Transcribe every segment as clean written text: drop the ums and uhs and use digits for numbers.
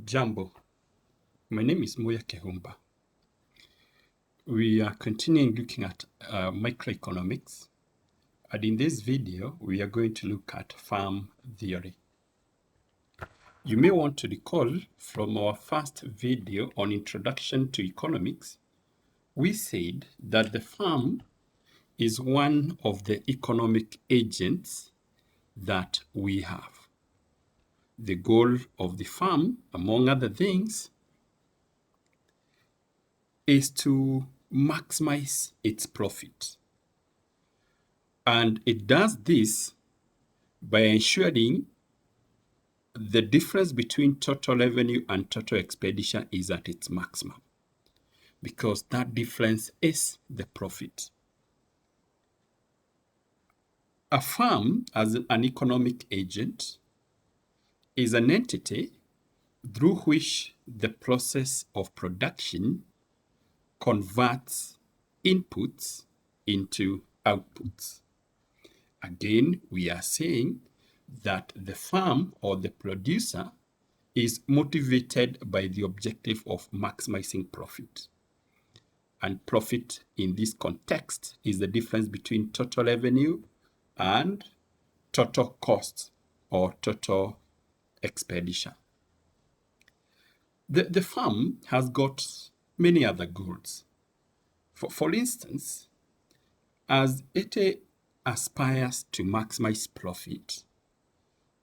Jambo, my name is Moya Kehumba. We are continuing looking at microeconomics, and in this video, we are going to look at farm theory. You may want to recall from our first video on Introduction to Economics, we said that the farm is one of the economic agents that we have. The goal of the farm, among other things, is to maximize its profit. And it does this by ensuring the difference between total revenue and total expenditure is at its maximum, because that difference is the profit. A farm, as an economic agent, is an entity through which the process of production converts inputs into outputs. Again, we are saying that the farm or the producer is motivated by the objective of maximizing profit. And profit in this context is the difference between total revenue and total cost or total expenditure. The farm has got many other goals. For instance, as it aspires to maximize profit,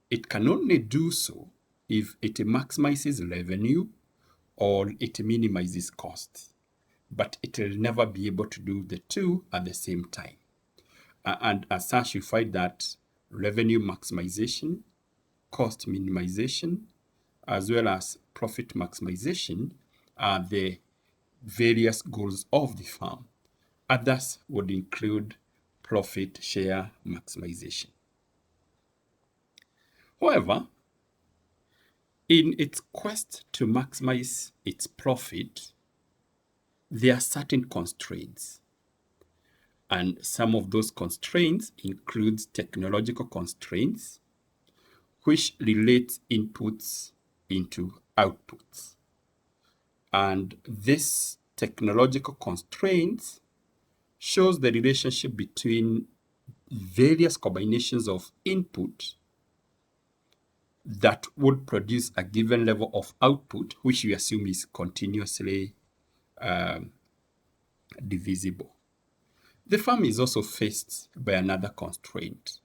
it can only do so if it maximizes revenue or it minimizes costs. But it will never be able to do the two at the same time. And as such, you find that revenue maximization, cost minimization, as well as profit maximization are the various goals of the farm. Others would include profit share maximization. However, in its quest to maximize its profit, there are certain constraints. And some of those constraints include technological constraints, which relate inputs into outputs. And this technological constraints shows the relationship between various combinations of input that would produce a given level of output, which we assume is continuously divisible. The farm is also faced by another constraint,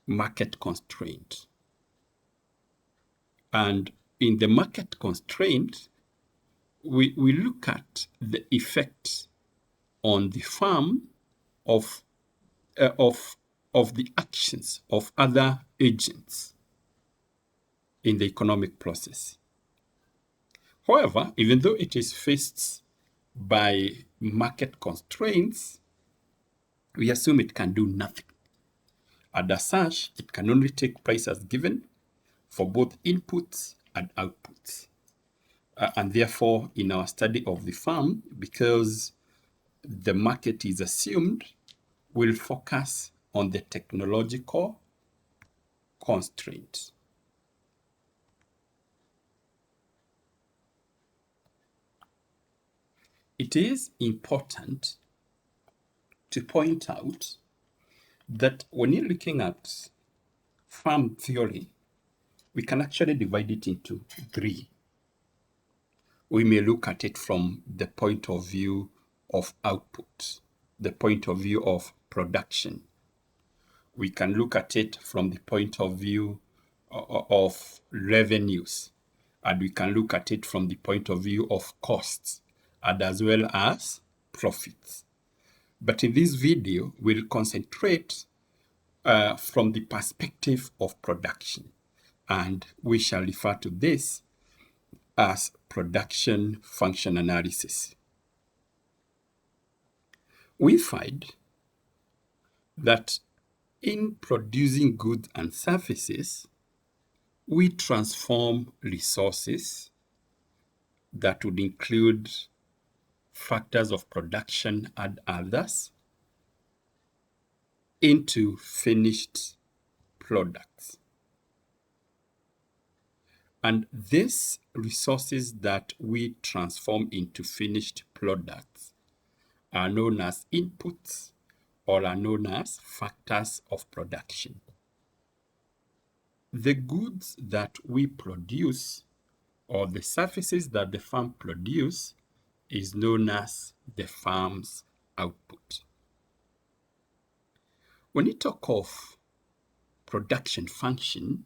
market constraint. And in the market constraint, we look at the effect on the farm of the actions of other agents in the economic process. However, even though it is faced by market constraints, we assume it can do nothing. And as such, it can only take price as given for both inputs and outputs. And therefore, in our study of the farm, because the market is assumed, we'll focus on the technological constraint. It is important to point out that when you're looking at farm theory, we can actually divide it into three. We may look at it from the point of view of output, the point of view of production. We can look at it from the point of view of revenues, and we can look at it from the point of view of costs, and as well as profits. But in this video, we'll concentrate from the perspective of production, and we shall refer to this as production function analysis. We find that in producing goods and services, we transform resources that would include factors of production and others into finished products. And these resources that we transform into finished products are known as inputs or are known as factors of production. The goods that we produce or the services that the farm produce is known as the farm's output. When you talk of production function,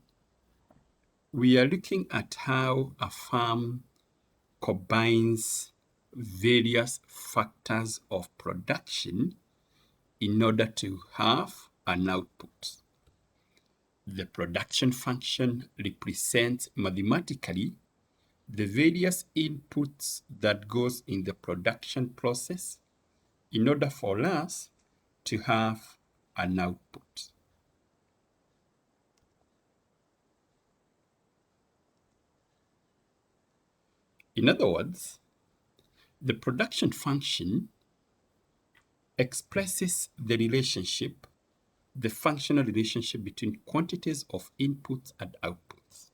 we are looking at how a farm combines various factors of production in order to have an output. The production function represents mathematically the various inputs that goes in the production process in order for us to have an output. In other words, the production function expresses the functional relationship between quantities of inputs and outputs.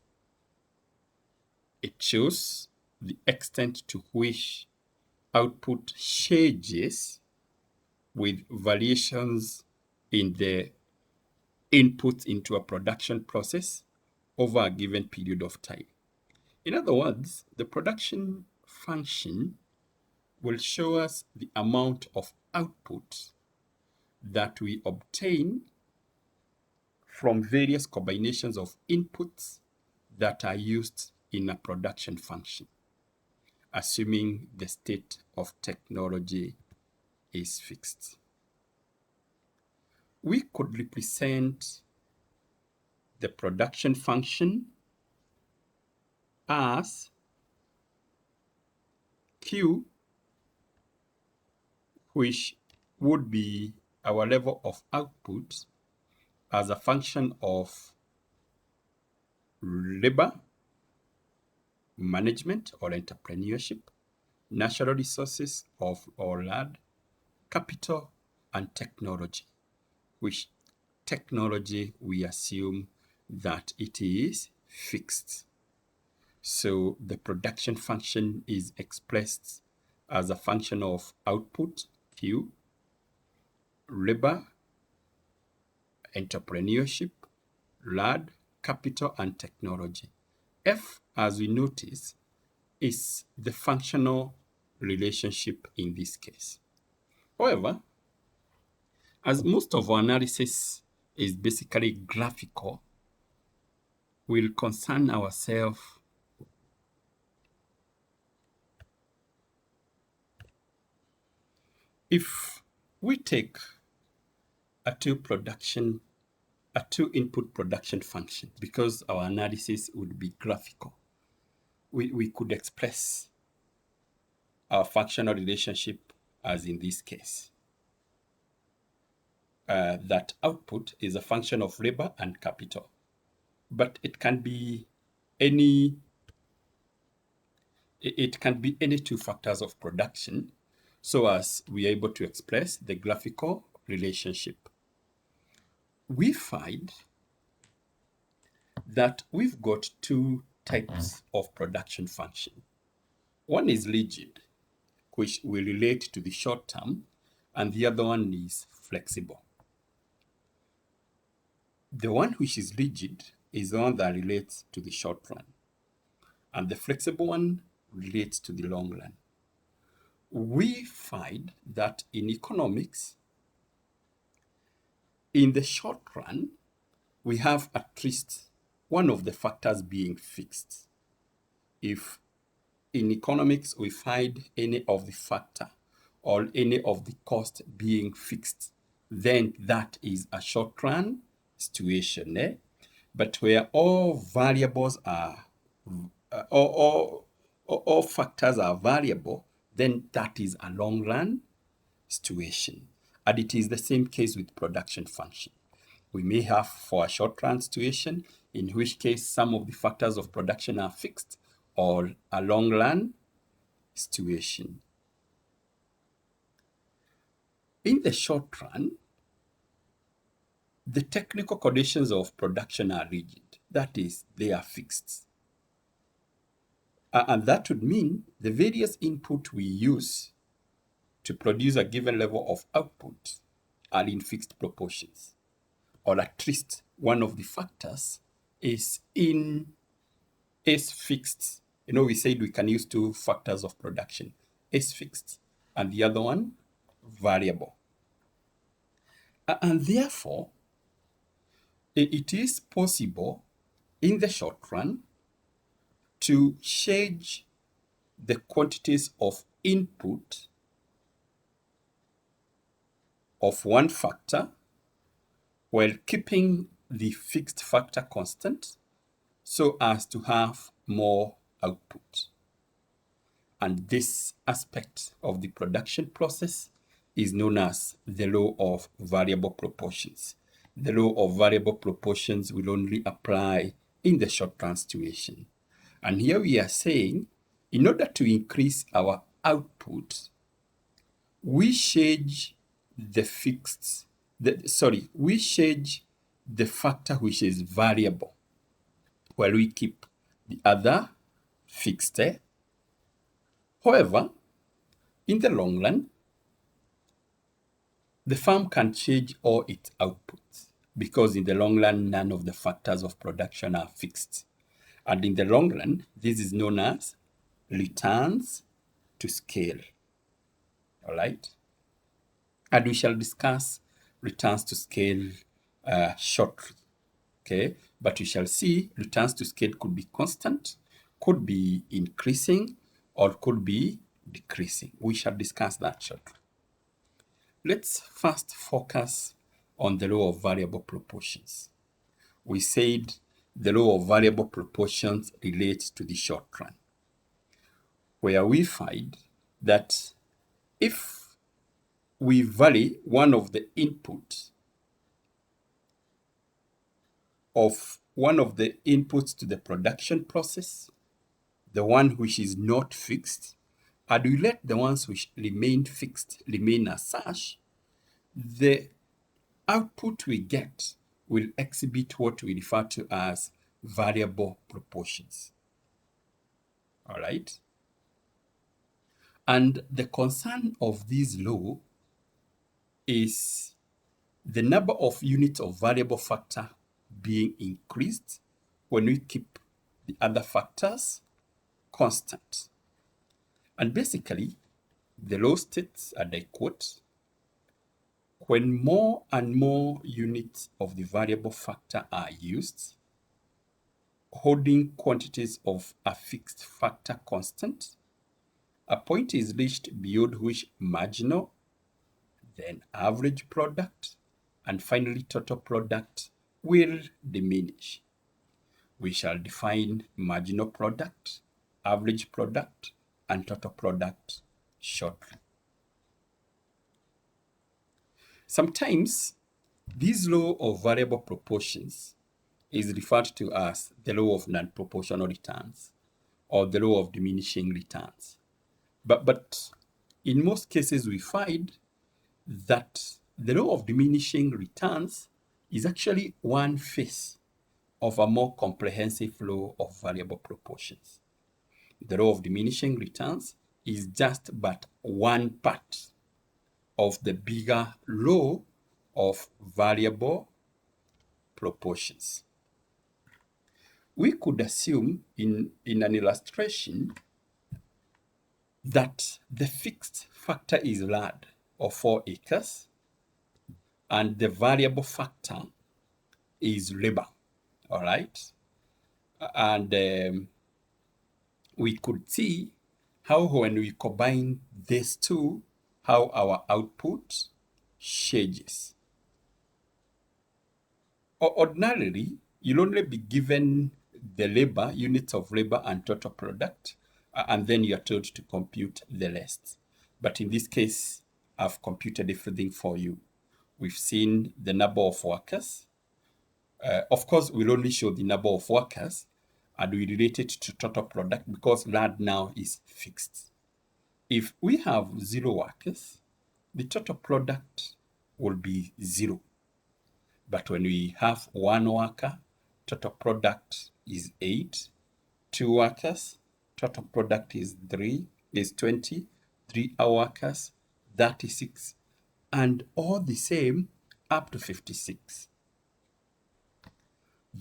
It shows the extent to which output changes with variations in the inputs into a production process over a given period of time. In other words, the production function will show us the amount of output that we obtain from various combinations of inputs that are used in a production function, assuming the state of technology is fixed. We could represent the production function as Q, which would be our level of output as a function of labor, management or entrepreneurship, natural resources or land, capital, and technology, which technology we assume that it is fixed. So the production function is expressed as a function of output, Q, labor, entrepreneurship, land, capital, and technology. F, as we notice, is the functional relationship in this case. However, as most of our analysis is basically graphical, we'll concern ourselves if we take a two input production function, because our analysis would be graphical, we could express our functional relationship as in this case. That output is a function of labor and capital, but it can be any two factors of production, so as we are able to express the graphical relationship. We find that we've got two types of production function. One is rigid, which will relate to the short term, and the other one is flexible. The one which is rigid is the one that relates to the short run, and the flexible one relates to the long run. We find that in economics, in the short run, we have at least one of the factors being fixed. If in economics we find any of the factor or any of the cost being fixed, then that is a short run situation. But where all variables are, all factors are variable, then that is a long run situation. And it is the same case with production function. We may have for a short run situation, in which case some of the factors of production are fixed, or a long run situation. In the short run, the technical conditions of production are rigid. That is, they are fixed. And that would mean the various input we use to produce a given level of output are in fixed proportions, or at least one of the factors is fixed. We said we can use two factors of production, is fixed, and the other one variable. And therefore, it is possible in the short run to change the quantities of input of one factor while keeping the fixed factor constant so as to have more output. And this aspect of the production process is known as the law of variable proportions. The law of variable proportions will only apply in the short run situation. And here we are saying, in order to increase our output, we change the factor which is variable, while we keep the other fixed. However, in the long run, the firm can change all its outputs because in the long run, none of the factors of production are fixed. And in the long run, this is known as returns to scale. All right? And we shall discuss returns to scale shortly. Okay? But we shall see returns to scale could be constant, could be increasing, or could be decreasing. We shall discuss that shortly. Let's first focus on the law of variable proportions. We said the law of variable proportions relates to the short run, where we find that if we vary one of the inputs to the production process, the one which is not fixed, and we let the ones which remain fixed remain as such, the output we get will exhibit what we refer to as variable proportions. All right? And the concern of this law is the number of units of variable factor being increased when we keep the other factors constant. And basically, the law states, and I quote, when more and more units of the variable factor are used, holding quantities of a fixed factor constant, a point is reached beyond which marginal, then average product, and finally total product will diminish. We shall define marginal product, average product, and total product shortly. Sometimes this law of variable proportions is referred to as the law of non-proportional returns or the law of diminishing returns. But in most cases, we find that the law of diminishing returns is actually one phase of a more comprehensive law of variable proportions. The law of diminishing returns is just but one part of the bigger law of variable proportions. We could assume in an illustration that the fixed factor is land of 4 acres and the variable factor is labor. All right? And we could see how when we combine these two, how our output changes. Ordinarily, you'll only be given the labor, units of labor and total product, and then you're told to compute the rest. But in this case, I've computed everything for you. We've seen the number of workers. Of course, we'll only show the number of workers, and we relate it to total product because land now is fixed. If we have 0 workers, the total product will be 0. But when we have 1 worker, total product is 8. 2 workers, total product is 20, 3 workers, 36, and all the same up to 56.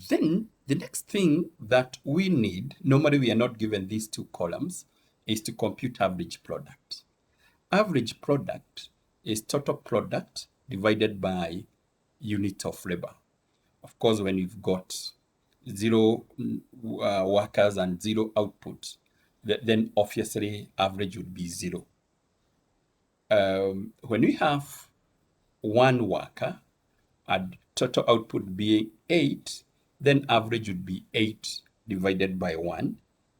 Then the next thing that we need, normally we are not given these two columns, is to compute average product. Average product is total product divided by unit of labor. Of course, when you've got 0 workers and 0 output, then obviously average would be 0. When we have 1 worker and total output being 8, then average would be 8 divided by 1,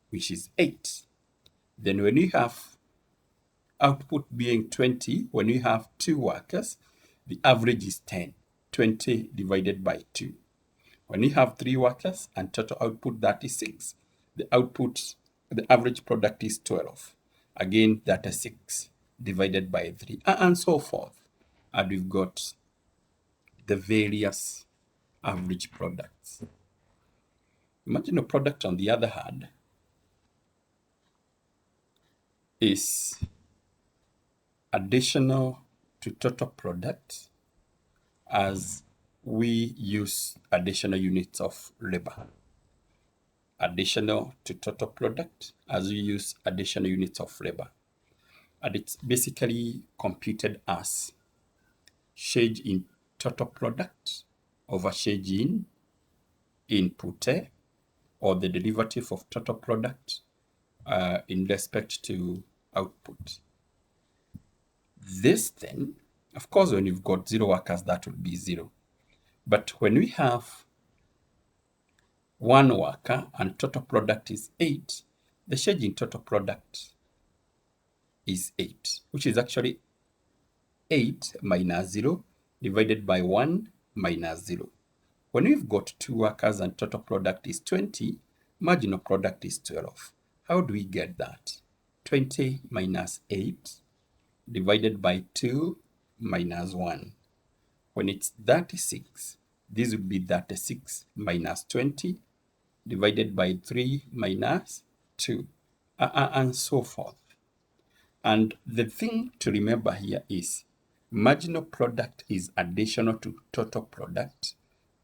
which is 8. Then when we have output being 20, when we have 2 workers, the average is 10. 20 divided by 2. When we have 3 workers and total output 36, the average product is 12. Again, 36 divided by 3, and so forth. And we've got the various average products. Marginal product, on the other hand, is additional to total product as we use additional units of labor. Additional to total product as we use additional units of labor. And it's basically computed as change in total product over change in input, or the derivative of total product in respect to output. This then, of course, when you've got 0 workers, that would be 0. But when we have 1 worker and total product is 8, the change in total product is 8, which is actually 8 minus 0 divided by 1 minus 0. When we've got 2 workers and total product is 20, marginal product is 12. How do we get that? 20 minus 8 divided by 2 minus 1. When it's 36, this would be 36 minus 20 divided by 3 minus 2, and so forth. And the thing to remember here is marginal product is additional to total product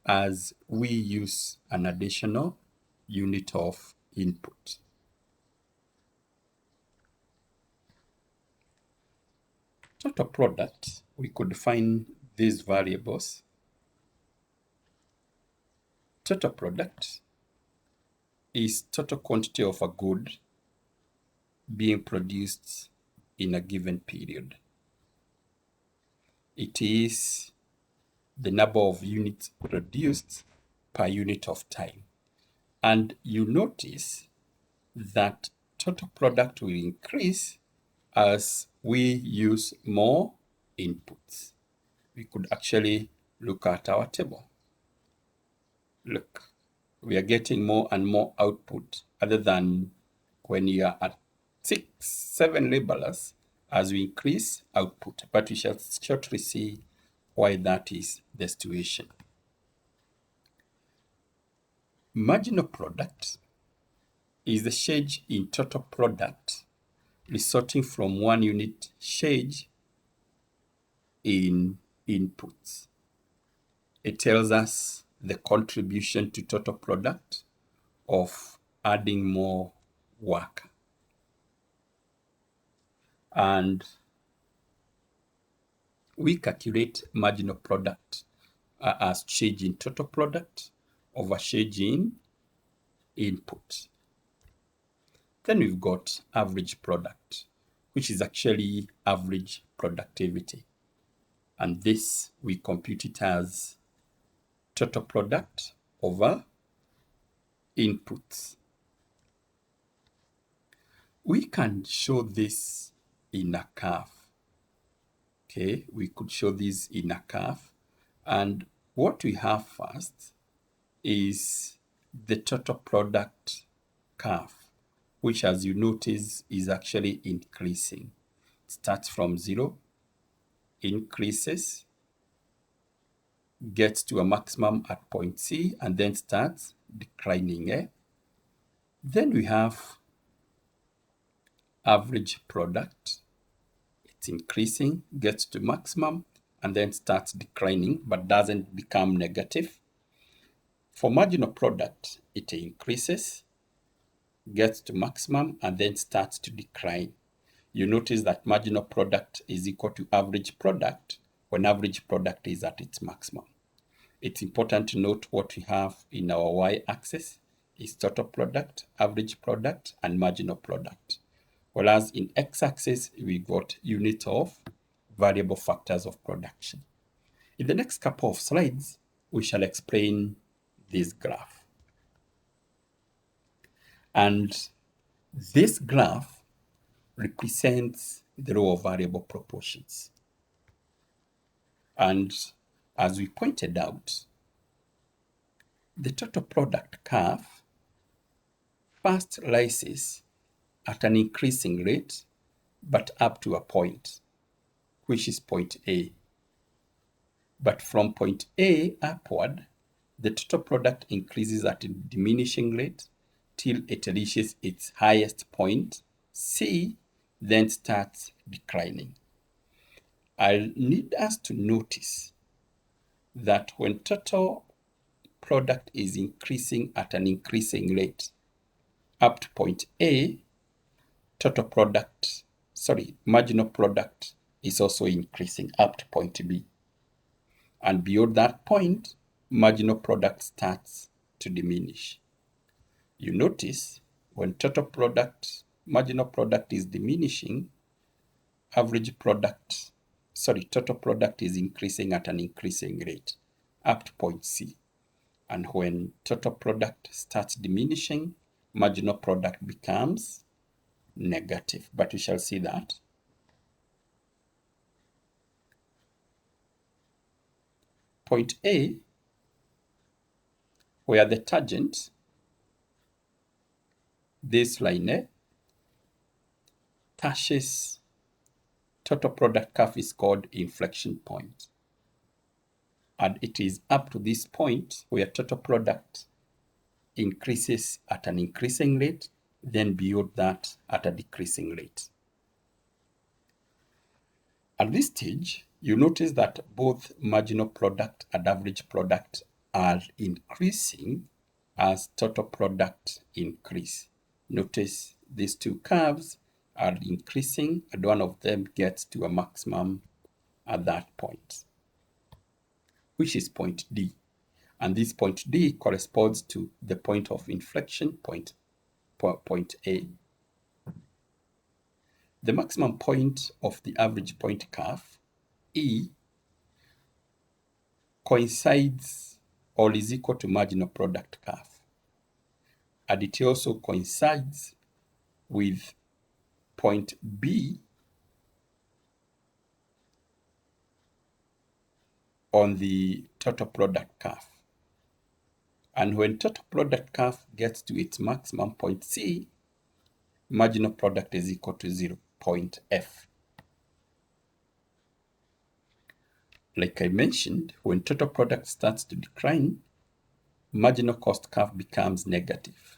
as we use an additional unit of input. Total product, we could define these variables. Total product is total quantity of a good being produced in a given period. It is the number of units produced per unit of time. And you notice that total product will increase as we use more inputs. We could actually look at our table. Look, we are getting more and more output other than when you are at 6, 7 laborers as we increase output. But we shall shortly see why that is the situation. Marginal product is the change in total product resulting from 1 unit change in inputs. It tells us the contribution to total product of adding more work. And we calculate marginal product as change in total product over change in input. Then we've got average product, which is actually average productivity. And this, we compute it as total product over inputs. We can show this in a curve. Okay, we could show this in a curve. And what we have first is the total product curve, which, as you notice, is actually increasing. It starts from 0, increases, gets to a maximum at point C, and then starts declining. Then we have average product. It's increasing, gets to maximum, and then starts declining, but doesn't become negative. For marginal product, it increases, gets to maximum, and then starts to decline. You notice that marginal product is equal to average product when average product is at its maximum. It's important to note what we have in our y-axis is total product, average product, and marginal product. Whereas in x-axis, we got unit of variable factors of production. In the next couple of slides, we shall explain this graph. And this graph represents the law of variable proportions. And as we pointed out, the total product curve first rises at an increasing rate, but up to a point, which is point A. But from point A upward, the total product increases at a diminishing rate till it reaches its highest point, C, then starts declining. I need us to notice that when total product is increasing at an increasing rate up to point A, marginal product is also increasing up to point B. And beyond that point, marginal product starts to diminish. You notice when total marginal product is diminishing, total product is increasing at an increasing rate up to point C. And when total product starts diminishing, marginal product becomes negative. But we shall see that. Point A, where the tangent, this line, touches total product curve is called inflection point. And it is up to this point where total product increases at an increasing rate, then beyond that at a decreasing rate. At this stage, you notice that both marginal product and average product are increasing as total product increase. Notice these two curves are increasing and one of them gets to a maximum at that point, which is point D. And this point D corresponds to the point of inflection point A. The maximum point of the average point curve, E, coincides or is equal to marginal product curve. And it also coincides with point B on the total product curve. And when total product curve gets to its maximum point C, marginal product is equal to 0, point F. Like I mentioned, when total product starts to decline, marginal cost curve becomes negative.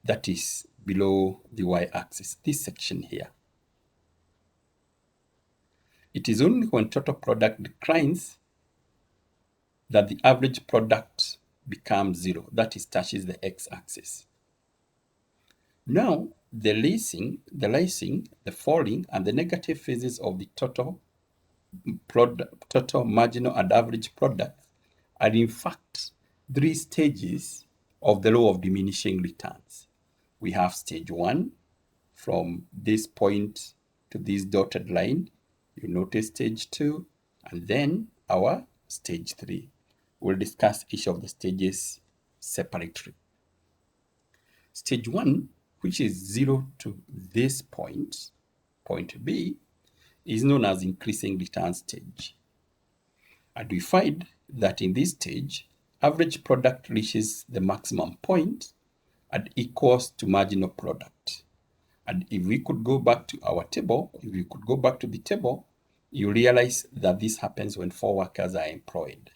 That is below the y-axis, this section here. It is only when total product declines that the average product becomes 0, that is, touches the x-axis. Now, the rising, the falling, and the negative phases of the total marginal and average product are in fact 3 stages of the law of diminishing returns. We have stage 1 from this point to this dotted line. You notice stage 2 and then our stage 3. We'll discuss each of the stages separately. Stage 1, which is 0 to this point, point B, is known as increasing return stage. And we find that in this stage, average product reaches the maximum point and equals to marginal product. And if we could go back to our table, you realize that this happens when 4 workers are employed.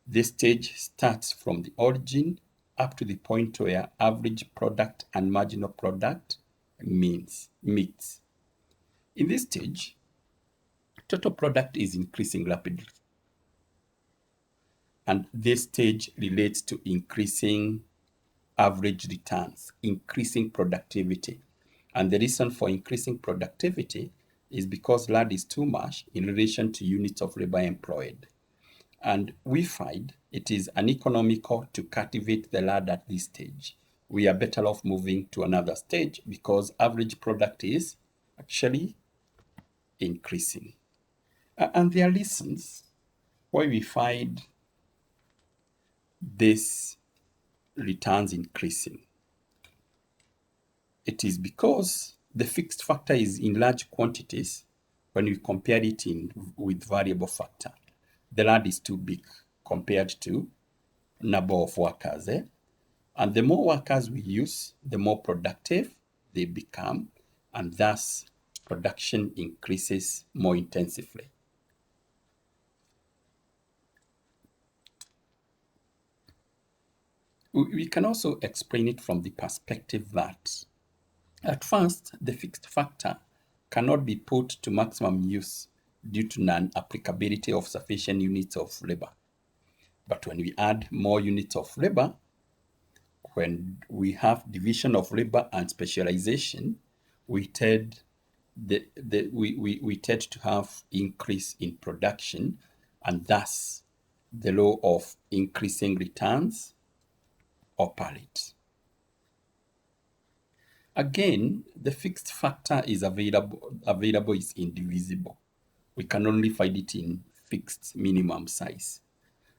This stage starts from the origin up to the point where average product and marginal product meets. In this stage, total product is increasing rapidly. And this stage relates to increasing average returns, increasing productivity. And the reason for increasing productivity is because land is too much in relation to units of labor employed. And we find it is uneconomical to cultivate the land at this stage. We are better off moving to another stage because average product is actually increasing. And there are reasons why we find this returns increasing. It is because the fixed factor is in large quantities when we compare it with variable factor. The land is too big compared to number of workers. And the more workers we use, the more productive they become, and thus production increases more intensively. We can also explain it from the perspective that at first, the fixed factor cannot be put to maximum use due to non-applicability of sufficient units of labor. But when we add more units of labor, when we have division of labor and specialization, we tend to have increase in production, and thus the law of increasing returns operate. Again, the fixed factor is available is indivisible. We can only find it in fixed minimum size.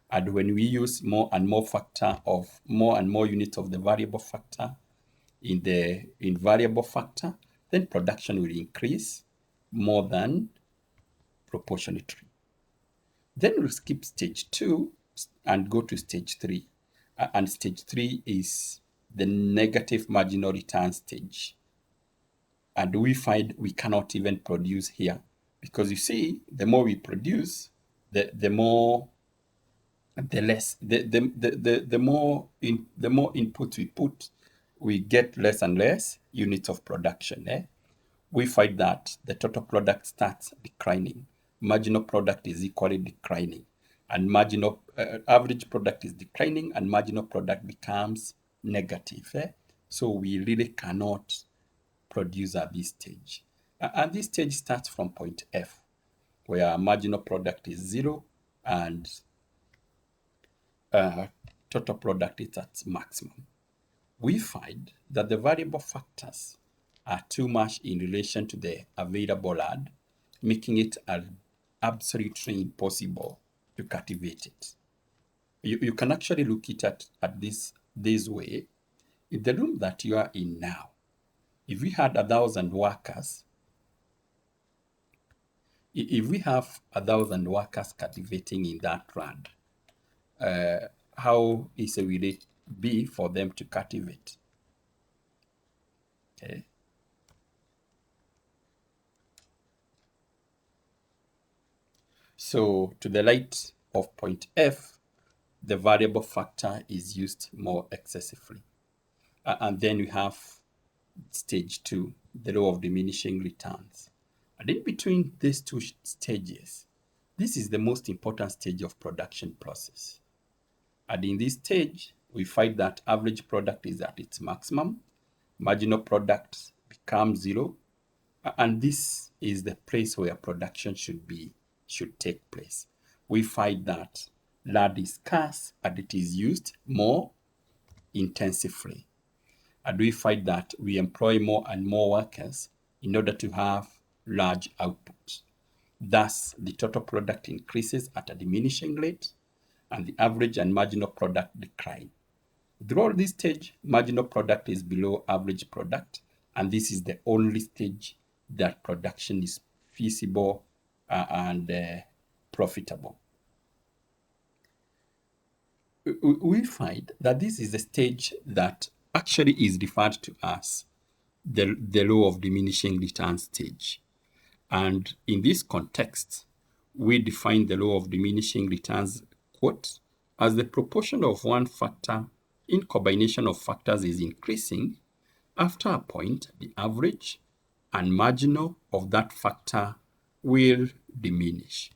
And when we use more and more units of the variable factor in variable factor, then production will increase more than proportionately. Then we'll skip stage 2 and go to stage 3. And stage 3 is the negative marginal return stage. And we find we cannot even produce here because you see, the more we produce, the more input we put, we get less and less units of production. We find that the total product starts declining. Marginal product is equally declining, and average product is declining, and marginal product becomes negative. So we really cannot produce at this stage. And this stage starts from point F, where marginal product is 0 and total product is at maximum. We find that the variable factors are too much in relation to the available land, making it absolutely impossible to cultivate it. You can actually look at this way. In the room that you are in now, if we had 1,000 workers, if we have 1,000 workers cultivating in that land, how easy will it be for them to cultivate? Okay. So to the right of point F, the variable factor is used more excessively. And then we have stage 2, the law of diminishing returns. And in between these two stages, this is the most important stage of production process. And in this stage, we find that average product is at its maximum, marginal product becomes 0, and this is the place where production should take place. We find that land is scarce and it is used more intensively. And we find that we employ more and more workers in order to have large output. Thus, the total product increases at a diminishing rate, and the average and marginal product decline. Throughout this stage, marginal product is below average product, and this is the only stage that production is feasible and profitable. We find that this is the stage that actually is referred to as the law of diminishing return stage. And in this context, we define the law of diminishing returns, quote, as the proportion of one factor in combination of factors is increasing, after a point, the average and marginal of that factor will diminish.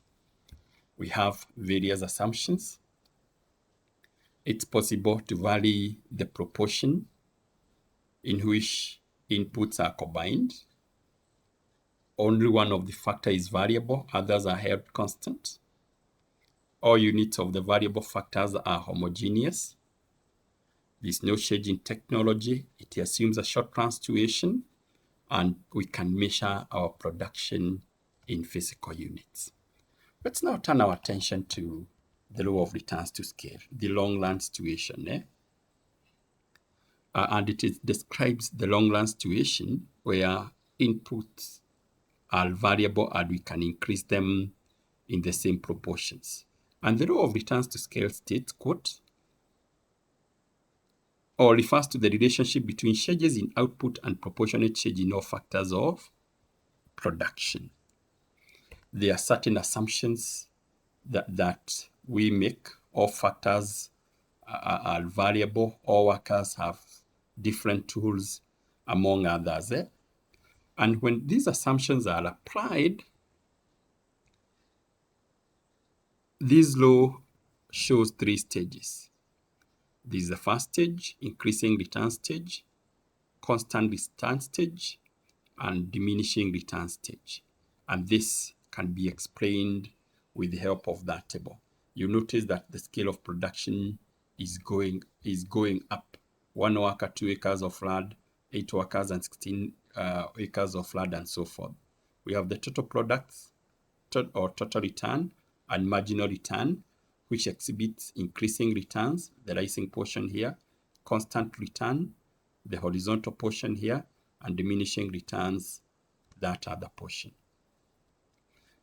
We have various assumptions. It's possible to vary the proportion in which inputs are combined. Only one of the factors is variable, others are held constant. All units of the variable factors are homogeneous. There's no change in technology. It assumes a short-run situation, and we can measure our production in physical units. Let's now turn our attention to the law of returns to scale, the long-run situation. And it describes the long-run situation where inputs are variable and we can increase them in the same proportions. And the law of returns to scale states, quote, or refers to the relationship between changes in output and proportionate change in all factors of production. There are certain assumptions that we make. All factors are variable. All workers have different tools, among others. And when these assumptions are applied, this law shows three stages. This is the first stage, increasing return stage, constant return stage, and diminishing return stage. And this can be explained with the help of that table. You notice that the scale of production is going up. 1 worker, 2 acres of land, 8 workers and 16 acres of land, and so forth. We have the total products or total return and marginal return, which exhibits increasing returns, the rising portion here, constant return, the horizontal portion here, and diminishing returns, that other portion.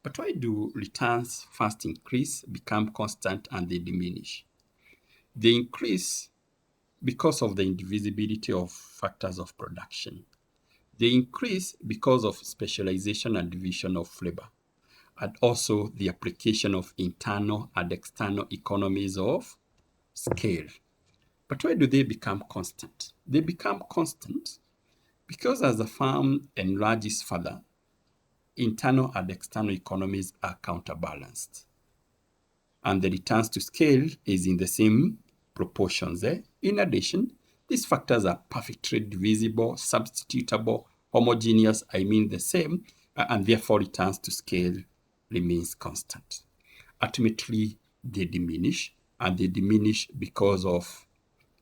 But why do returns first increase, become constant, and they diminish? They increase because of the indivisibility of factors of production. They increase because of specialization and division of labor, and also the application of internal and external economies of scale. But why do they become constant? They become constant because as the firm enlarges further, internal and external economies are counterbalanced, and the returns to scale is in the same proportions. In addition, these factors are perfectly divisible, substitutable, homogeneous, the same, and therefore returns to scale remains constant. Ultimately, they diminish, and they diminish because of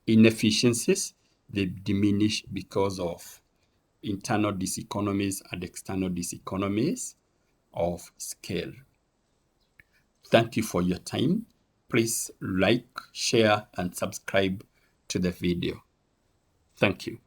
inefficiencies. They diminish because of internal diseconomies and external diseconomies of scale. Thank you for your time. Please like, share, and subscribe to the video. Thank you.